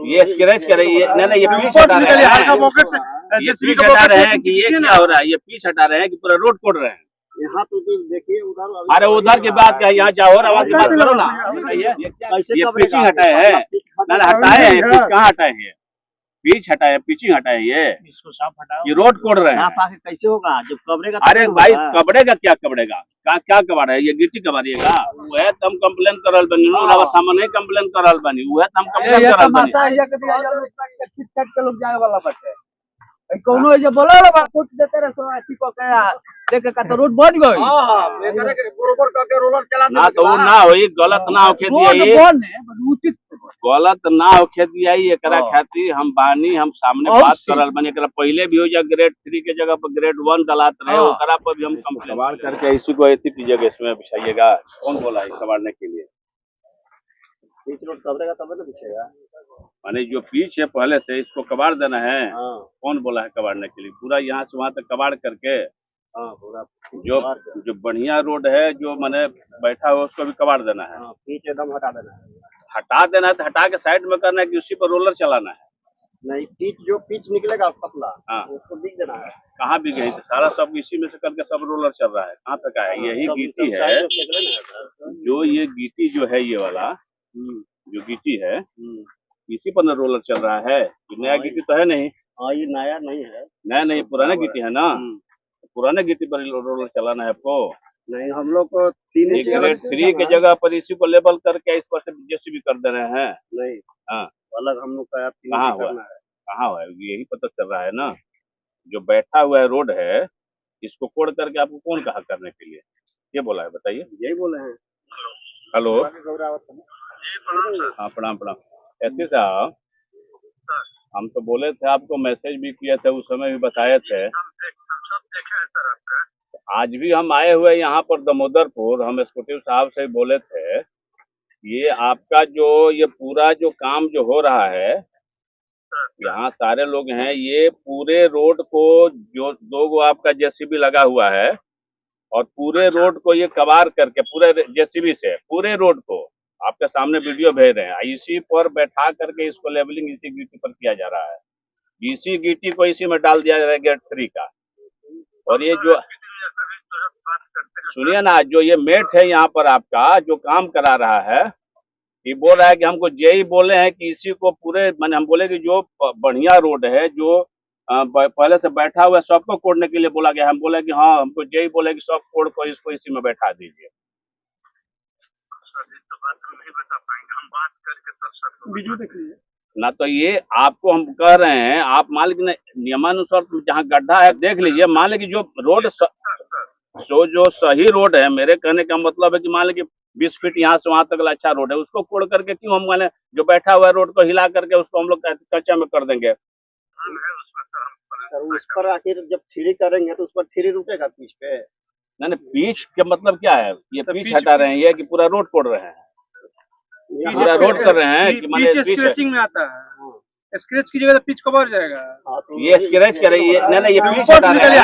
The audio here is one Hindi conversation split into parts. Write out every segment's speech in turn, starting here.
ये स्क्रैच कर रही है, नहीं ये पीछ हटा रहे हैं, ये पीछ हटा रहे हैं कि ये क्या हो रहा है, ये पीछ हटा रहे हैं कि पूरा रोड कोड़ रहे हैं। यहाँ तो देखिए उधर, अरे उधर की बात क्या, यहाँ जाओ और आवाज की बात करो ना। ये पीचिंग हटाए हैं, ना हटाए हैं, पीछ कहाँ हटाए हैं, पीछ हटाए, पीचिंग हटाए, इसको साफ हटाओ। ये रोड कोड़ रहे हैं। कैसे होगा जब कबरेगा? अरे भाई कबड़ेगा क्या, कबड़ेगा क्या कबाड़ है, ये गिट्टी कबाड़िएगा। वो है तम कंप्लेन करल बनी, सामने कंप्लेन करल बनी, वो है तम कंप्लेन करल बनी। कोनो जे बोला बा कुछ देते रहे सो अच्छी को कया देखे का तो रोड बन गई। हां ये करे के बरोबर करके रोलर चला ना तो ना होई, गलत ना होखे दिया, ये उचित गलत ना होखे दिया। एकरा खातिर हम बानी, हम सामने बात करल बनी। एकरा पहले भी हो जा ग्रेड 3 के जगह पर ग्रेड 1 डलात रहे, ओकरा पर भी हम कंप्लेन सवाल करके इसी को ऐसी कीजिएगा, इसमें बिछाइएगा। कौन बोला है सवारने के लिए? बीच रोड कबरेगा तब तो बिछेगा। माने जो पीछ है पहले से इसको कबाड़ देना है। कौन बोला है कबाड़ने के लिए? पूरा यहाँ से वहाँ तक कबाड़ करके पूरा जो बढ़िया रोड है, जो मैंने बैठा हुआ उसको भी कबाड़ देना है। पीछ एकदम हटा देना है। हटा देना है तो हटा के साइड में करना है कि उसी पर रोलर चलाना है? नहीं, पीछ निकलेगा पतला, उसको बिग देना है। कहाँ बिग है? सारा सब इसी में से करके सब रोलर चल रहा है। कहाँ तक है? यही गिट्टी है, जो ये गिट्टी जो है, ये वाला जो गिट्टी है इसी पर रोलर चल रहा है। नया गिट्टी तो है नहीं। हाँ ये नया नहीं है, नया नहीं, पुराना गिट्टी है ना। पुराने गिट्टी पर रोलर चलाना है आपको। नहीं, हम लोग को 3 के जगह पर इसी को लेबल करके इस पर से जेसीबी कर दे रहे हैं। नहीं, हाँ अलग हम लोग का कहाँ हुआ, कहाँ हुआ? यही पता चल रहा है ना। जो बैठा हुआ है रोड है, इसको कोड़ करके आपको कौन कहा करने के लिए? ये बोला है, बताइए। यही बोले हैं। हेलो, हाँ प्रणाम प्रणाम। ऐसे साहब, हम तो बोले थे, आपको मैसेज भी किए थे, उस समय भी बताए थे। आज भी हम आए हुए यहाँ पर दामोदरपुर, हम एक्जीक्यूटिव साहब से बोले थे, ये आपका जो ये पूरा जो काम जो हो रहा है, यहाँ सारे लोग हैं, ये पूरे रोड को जो 2 आपका जेसीबी लगा हुआ है और पूरे रोड को ये कबाड़ करके पूरे जेसीबी से पूरे रोड को आपके सामने वीडियो भेज रहे हैं। इसी पर बैठा करके इसको लेवलिंग इसी गिट्टी पर किया जा रहा है। इसी गिट्टी को इसी में डाल दिया जा रहा है गेट 3 का। और ये जो सुनिए ना, जो ये मेट है यहाँ पर आपका जो काम करा रहा है, ये बोल रहा है कि हमको जेई बोले हैं कि इसी को पूरे, मैंने हम बोले कि जो बढ़िया रोड है, जो पहले से बैठा हुआ है, सबको कोड़ने के लिए बोला गया। हम बोले कि हाँ, हमको जेई बोले कि सब कोड़ को इसको इसी में बैठा दीजिए। ना तो ये आपको हम कह रहे हैं, आप मान लीजिए नियमानुसार जहाँ गड्ढा है देख लीजिए। मान लीजिए जो रोड जो सही रोड है, मेरे कहने का मतलब है कि मान लीजिए 20 फीट यहाँ से वहाँ तक अच्छा रोड है, उसको कोड़ करके क्यों हम माने जो बैठा हुआ है रोड को हिला करके उसको हम लोग कच्चा में कर देंगे। सर उस पर आखिर जब थ्री करेंगे तो उस पर थ्री रुकेगा पीछ पे? नहीं, पीछ का मतलब क्या है? ये पीछ हटा रहे हैं, ये कि पूरा रोड कोड़ रहे हैं, पूरा रोड कर रहे हैं कि माने स्क्रैचिंग में आता है। स्क्रैच की जगह तो पिच कवर जाएगा। ये स्क्रैच कर रही है, नहीं ये पीछ हटा रहे हैं,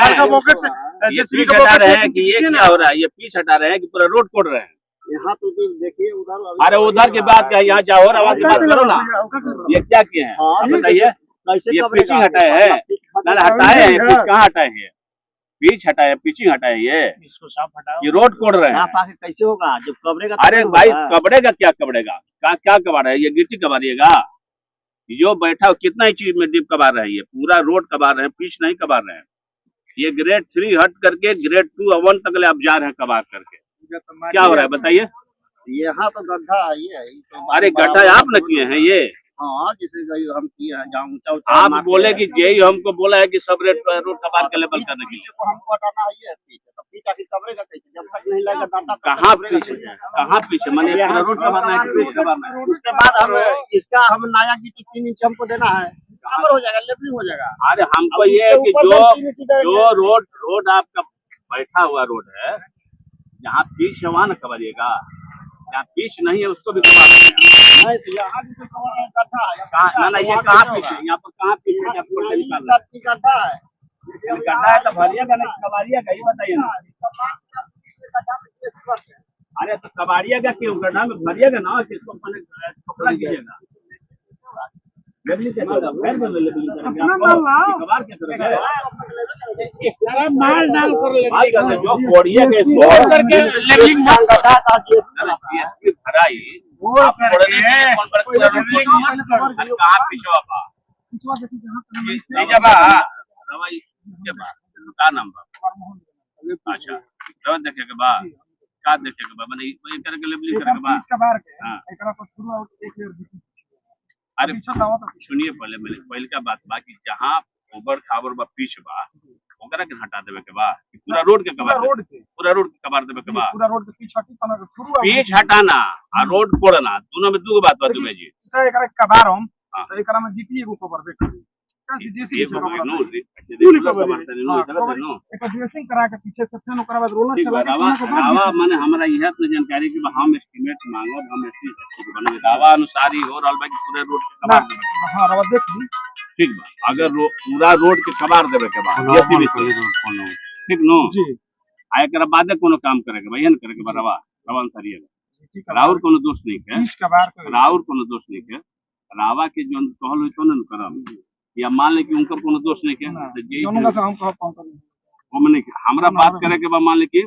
ये पीछ हटा रहे हैं कि ये क्या हो रहा है, ये पीछ हटा रहे हैं कि पूरा रोड कोड़ रहे हैं। यहाँ तो देखिए उधर, अरे उधर की बात क्या, यहाँ जाओ और आवाज की बात करो ना। ये क्या किए हैं बताइए? ये पीचिंग हटाए हैं, ना हटाए हैं, पीछ कहाँ हटाए हैं? पीछ हटाए, पीचिंग हटाए, इसको साफ हटाओ। ये रोड कोड़ रहे हैं। कैसे होगा जब कबरेगा? अरे भाई कबड़ेगा क्या, कबड़ेगा क्या कबाड़ है? ये गिट्टी कबाड़िएगा। जो बैठा कितना ही चीज में डीप कबाड़ रहे हैं, ये पूरा रोड कबाड़ रहे हैं, पीछ नहीं कबाड़ रहे हैं। ये ग्रेड 3 हट करके ग्रेड 2 और 1 तक ले आप जा रहे हैं कबाड़ करके। क्या हो रहा है बताइए? यहाँ तो गड्ढा है ये। अरे गड्ढा आप न किए हैं ये? हाँ, जैसे हम किए हैं जहाँ ऊंचा आप बोले कि जेई हमको बोला है कि सब रोड कबाड़ के लेवल करने के लिए। हमको हटाना है ये तो पीछे आखिर कबरेगा कैसे जब तक नहीं लगेगा डाटा? कहाँ पीछे मैंने रोड कबाड़ना है, पीछ कबाड़ना है? उसके बाद हम इसका हम नया गिट्टी 3 इंच हमको देना है, कवर हो जाएगा, लेवलिंग हो जाएगा। अरे हमको ये है कि जो रोड आपका बैठा हुआ रोड है, जहाँ पीछ है वहाँ न कबाड़िएगा, जहाँ पीछ नहीं है उसको भी कबाड़ देंगे। नहीं तो यहाँ भी तो कवर है, गड्ढा है। ना ये कहाँ पीछ है? यहाँ पर कहाँ पीछ है? आपको निकालना है गड्ढा है, गड्ढा है तो भरिएगा नहीं कबाड़िएगा, ये बताइए ना। अरे तो कबाड़िएगा क्यों? गड्ढा में भरिएगा ना, किसको कपड़ा कीजिएगा। लेबलिंग कैसे होगा? फैन में लेबलिंग करेंगे आप? कबाड़ क्या करेंगे? माल डाल कर भाई कहते जो कोड़िए के बोल करके लेबलिंग मत करता जीएसपी भराई आप फोड़ने के लिए कौन पर पूरा रोड अरे कहाँ पिछवा बा ये जगह दवाई के बाद का नाम बा अच्छा दवा देखे के बाद का देखे के बाद माने ये करके लेबलिंग करे के बाद हां एकरा पर शुरू आउट एक लेयर अरे सुनिए पहले पहले का बात बा कि जहाँ ओबर खाबर बा पीछ बा ओकरा के हटा देवे के बा कि पूरा रोड के कबाड़ पूरा रोड के कबाड़ देवे के बा पूरा रोड के पीछ हटी तना शुरू पीछ हटाना और रोड कोड़ना दोनों में दो बात बा तुम्हें जी सर एकरा कबार हम हाँ। तो एकरा में जीटी एगो कवर देख ये हो गई नो अच्छे देखो कबाड़ नो चला नो एक ड्रेसिंग करा के पीछे से फिर ओकरा बाद रोलर ठीक चला बा के रावा माने हमरा यह तो जानकारी कि हम एस्टीमेट मांगो हम एस्टीमेट बनवे दावा अनुसार ही हो रहल बा कि पूरे रोड के कबाड़ देवे के बा हां रवा देख ली ठीक बा अगर पूरा रोड के कबाड़ देवे के बा जेसीबी से ठीक नो जी आ एकरा बादे कोनो काम करे के बा यहन करे के बा रवा अनुसार ये ठीक है राउर कोनो दोष नहीं है पीछ कबार के राउर कोनो दोष नहीं है रावा के जोन कहल होई तो न करम या मान ले कि उनकर कोनो दोष नहीं है तो जे दोनों का से हम कह पाऊं वो मने हमरा बात करे के बा मान ले कि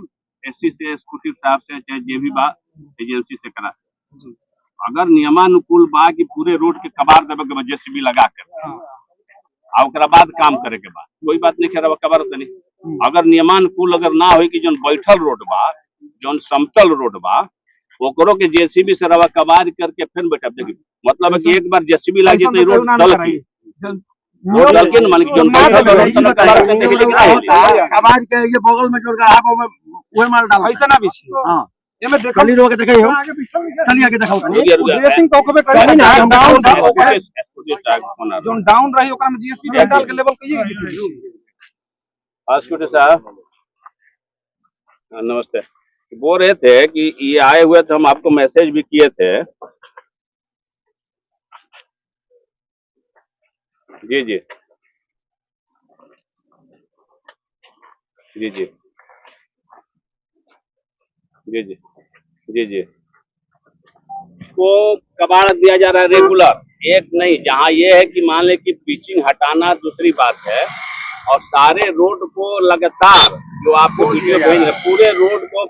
एससी से एक्जीक्यूटिव साहब से चाहे जे भी बा एजेंसी से करा अगर नियमानुकूल बा कि पूरे रोड के कबाड़ देवे के बा जेसीबी लगा के आ ओकरा बाद काम करे के बा कोई बात नहीं खेरा कबाड़ तनी अगर नियमानुकूल अगर ना होई कि जोन बैठल रोड बा जोन समतल रोड बा ओकरो के जेसीबी से रवा कबाड़ करके फिर बैठा देखी मतलब है कि एक बार जेसीबी लग जाए तो रोड चल की रोड चल के मान के जोन बैठल रोड चल कबाड़ करने के लिए कबार के ये बगल में जो रहा वो में वही माल डाल ऐसा ना बिछी हां ये में देखो लोग देखे हो चलिए आगे दिखाओ ड्रेसिंग तो ओकरे करी ना डाउन जोन डाउन रही ओकरा में जीएसपी डाल के लेवल कहिए हॉस्पिटल साहब नमस्ते बोल रहे थे कि ये आए हुए थे हम आपको मैसेज भी किए थे जी जी जी जी जी जी जी जी को कबाड़ दिया जा रहा है रेगुलर एक नहीं जहाँ ये है कि मान ले कि पिचिंग हटाना दूसरी बात है और सारे रोड को लगातार जो आपको वीडियो भेज रहे पूरे रोड को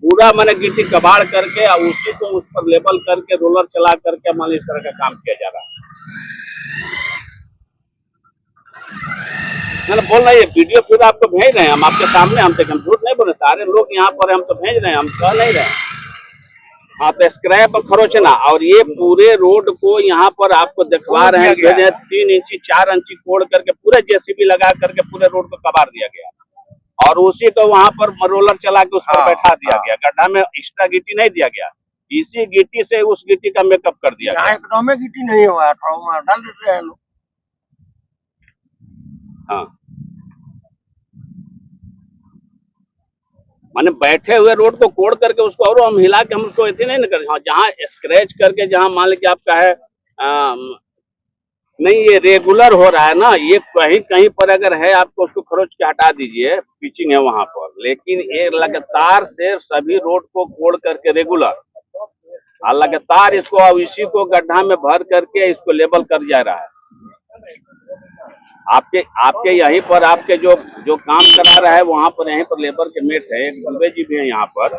पूरा मैंने गिट्टी कबाड़ करके और उसी को उस पर लेबल करके रोलर चला करके मान इस तरह का काम किया जा रहा है मैंने बोल रहा है ये वीडियो फिर आपको भेज रहे हैं हम आपके सामने हम तक हम झूठ नहीं बोल रहे सारे लोग यहाँ पर हम तो भेज रहे हैं हम कह नहीं रहे हाँ तो स्क्रैप खरोचना और ये पूरे रोड को यहाँ पर आपको दिखवा रहे हैं कि 3 इंची 4 इंची कोड़ करके पूरे जेसीबी लगा करके पूरे रोड को कबाड़ दिया गया और उसी को वहाँ पर रोलर चला के उस पर बैठा दिया गया गड्ढा में एक्स्ट्रा गिट्टी नहीं दिया गया इसी गिट्टी से उस गिट्टी का मेकअप कर दिया गया एकदम गिट्टी नहीं हुआ ट्रॉमा डाल देते हैं लोग हाँ माने बैठे हुए रोड को कोड़ करके उसको और हम हिला के हम उसको ऐसे नहीं करें हाँ जहाँ स्क्रैच करके जहाँ मान लीजिए आपका है नहीं ये रेगुलर हो रहा है ना ये कहीं कहीं पर अगर है आपको उसको खरोच के हटा दीजिए पिचिंग है वहां पर लेकिन ये लगातार से सभी रोड को कोड़ करके रेगुलर और लगातार इसको अब इसी को गड्ढा में भर करके इसको लेबल कर जा रहा है आपके यहीं पर आपके जो काम करा रहा है वहां पर यहीं पर लेबर के मेट है एक दुबे जी भी है यहाँ पर